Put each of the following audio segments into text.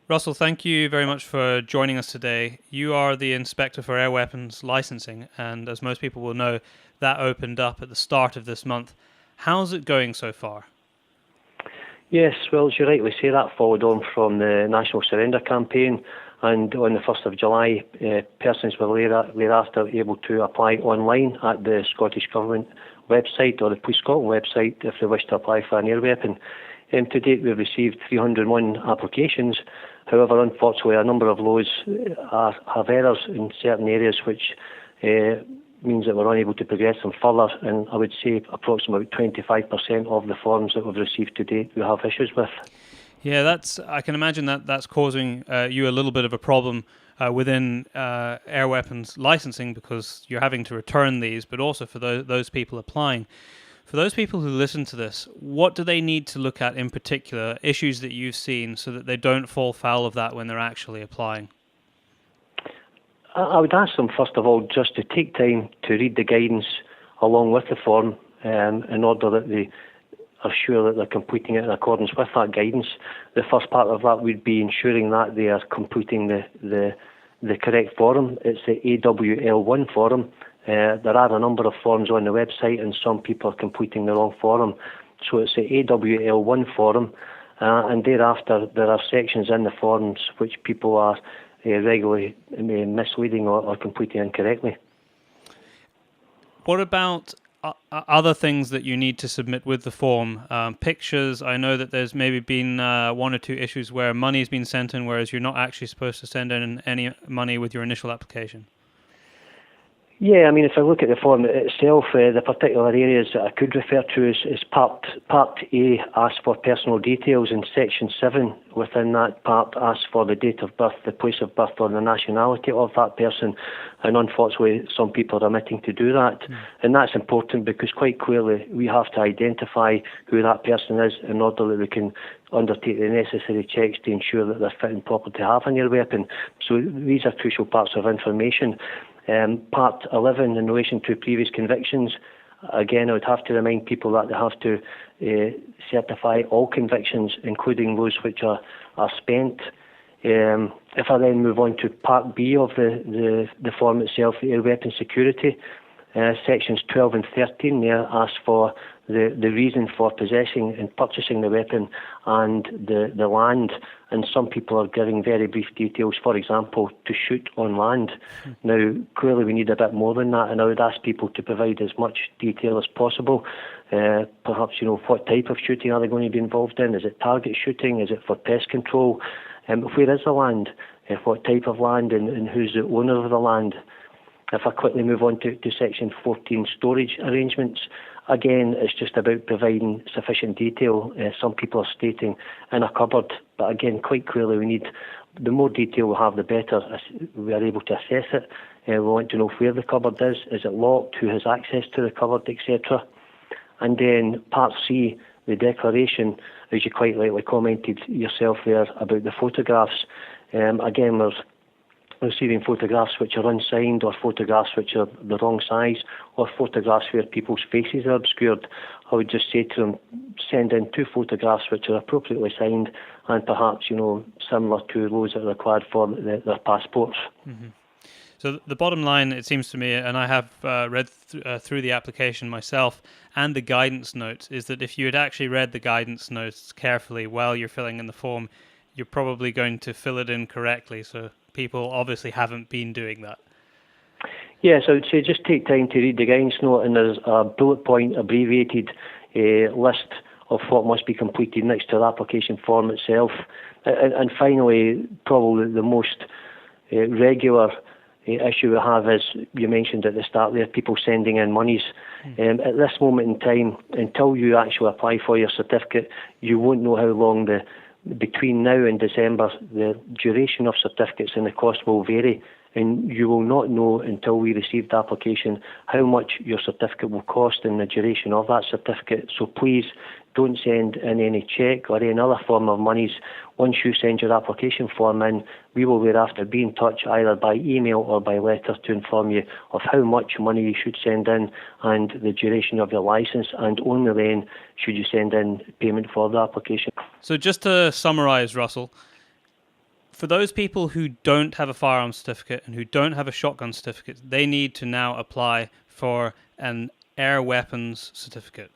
Russell, thank you very much for joining us today. You are the Inspector for Air Weapons Licensing, and as most people will know, that opened up at the start of this month. How's it going so far? Yes, well, as you rightly say, that followed on from the National Surrender Campaign, and on the 1st of July, persons were thereafter able to apply online at the Scottish Government website or the Police Scotland website if they wish to apply for an air weapon. To date, we've received 301 applications. However, unfortunately, a number of those have errors in certain areas, which means that we're unable to progress them further. And I would say approximately 25% of the forms that we've received to date we have issues with. Yeah, I can imagine that's causing you a little bit of a problem within air weapons licensing, because you're having to return these, but also for those people applying. For those people who listen to this, what do they need to look at in particular, issues that you've seen, so that they don't fall foul of that when they're actually applying? I would ask them, first of all, just to take time to read the guidance along with the form in order that they are sure that they're completing it in accordance with that guidance. The first part of that would be ensuring that they are completing the correct form. It's the AWL1 form. There are a number of forms on the website, and some people are completing the wrong form. So it's the AWL1 form, and thereafter there are sections in the forms which people are regularly misleading or completing incorrectly. What about other things that you need to submit with the form? Pictures. I know that there's maybe been one or two issues where money's been sent in, whereas you're not actually supposed to send in any money with your initial application. Yeah, I mean, if I look at the form itself, the particular areas that I could refer to is Part A asks for personal details, and Section 7 within that part asks for the date of birth, the place of birth, or the nationality of that person. And unfortunately, some people are omitting to do that. And that's important because quite clearly we have to identify who that person is in order that we can undertake the necessary checks to ensure that they're fit and proper to have an air weapon. So these are crucial parts of information. Part 11, in relation to previous convictions, again, I would have to remind people that they have to certify all convictions, including those which are spent. If I then move on to Part B of the form itself, the air weapon security, sections 12 and 13 there ask for the reason for possessing and purchasing the weapon and the land. And some people are giving very brief details, for example, to shoot on land. Now, clearly we need a bit more than that, and I would ask people to provide as much detail as possible. Perhaps, what type of shooting are they going to be involved in? Is it target shooting? Is it for pest control? Where is the land? What type of land, and who's the owner of the land? If I quickly move on to Section 14, storage arrangements, again, it's just about providing sufficient detail. Some people are stating in a cupboard, but again, quite clearly we need, the more detail we have, the better we are able to assess it. We want to know where the cupboard is it locked, who has access to the cupboard, etc. And then Part C, the declaration, as you quite rightly commented yourself there about the photographs. Again, there's receiving photographs which are unsigned, or photographs which are the wrong size, or photographs where people's faces are obscured. I would just say to them, send in 2 photographs which are appropriately signed, and perhaps, similar to those that are required for their passports. Mm-hmm. So the bottom line, it seems to me, and I have read through the application myself and the guidance notes, is that if you had actually read the guidance notes carefully while you're filling in the form, you're probably going to fill it in correctly. So people obviously haven't been doing that. Yes, I would say just take time to read the guidance note, and there's a bullet point abbreviated list of what must be completed next to the application form itself. And finally, probably the most regular issue we have is, you mentioned at the start there, people sending in monies. At this moment in time, until you actually apply for your certificate, you won't know how long between now and December, the duration of certificates and the cost will vary, and you will not know until we receive the application how much your certificate will cost and the duration of that certificate. So please don't send in any cheque or any other form of monies. Once you send your application form in, we will thereafter be in touch either by email or by letter to inform you of how much money you should send in and the duration of your licence, and only then should you send in payment for the application. So just to summarise, Russell, For those people who don't have a firearms certificate and who don't have a shotgun certificate, they need to now apply for an air weapons certificate.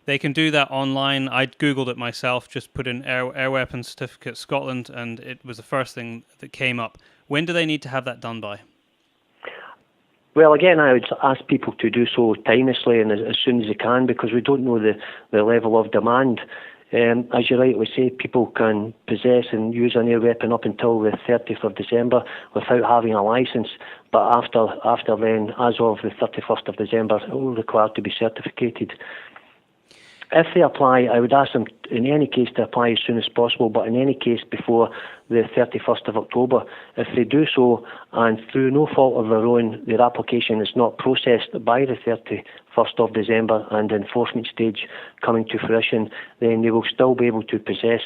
They can do that online. I Googled it myself, just put in air weapons certificate Scotland, and it was the first thing that came up. When do they need to have that done by? Well, again, I would ask people to do so timelessly and as soon as they can, because we don't know the level of demand. As you rightly say, people can possess and use an air weapon up until the 30th of December without having a licence, but after then, as of the 31st of December, it will require to be certificated. If they apply, I would ask them in any case to apply as soon as possible, but in any case before the 31st of October. If they do so and through no fault of their own, their application is not processed by the 31st of December and the enforcement stage coming to fruition, then they will still be able to possess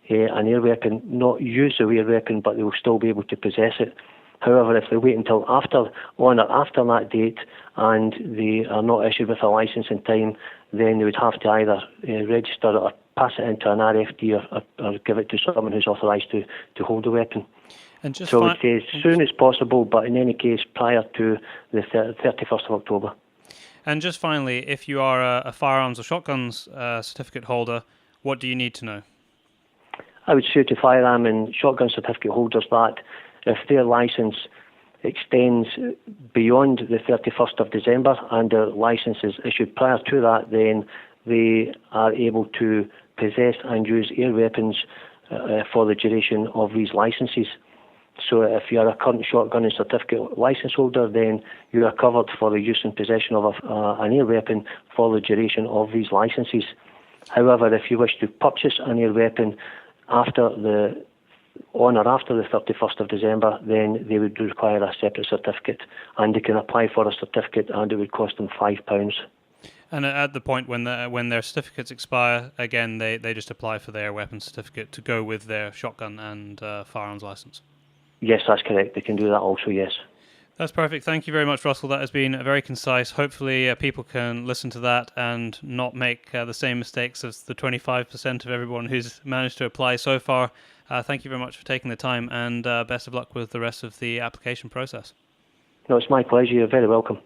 an air weapon, not use the air weapon, but they will still be able to possess it. However, if they wait until after that date and they are not issued with a licence in time, then they would have to either register it or pass it into an RFD or give it to someone who's authorised to hold the weapon. And just so I would say as soon as possible, but in any case prior to the 31st of October. And just finally, if you are a firearms or shotguns certificate holder, what do you need to know? I would say to firearm and shotgun certificate holders that if their licence extends beyond the 31st of December and their licence is issued prior to that, then they are able to possess and use air weapons for the duration of these licences. So if you are a current shotgun and certificate licence holder, then you are covered for the use and possession of an air weapon for the duration of these licences. However, if you wish to purchase an air weapon on or after the 31st of December, then they would require a separate certificate, and they can apply for a certificate and it would cost them £5. And at the point when their certificates expire, again, they just apply for their weapons certificate to go with their shotgun and firearms licence? Yes, that's correct. They can do that also, yes. That's perfect. Thank you very much, Russell. That has been very concise. Hopefully people can listen to that and not make the same mistakes as the 25% of everyone who's managed to apply so far. Thank you very much for taking the time, and best of luck with the rest of the application process. No, it's my pleasure. You're very welcome.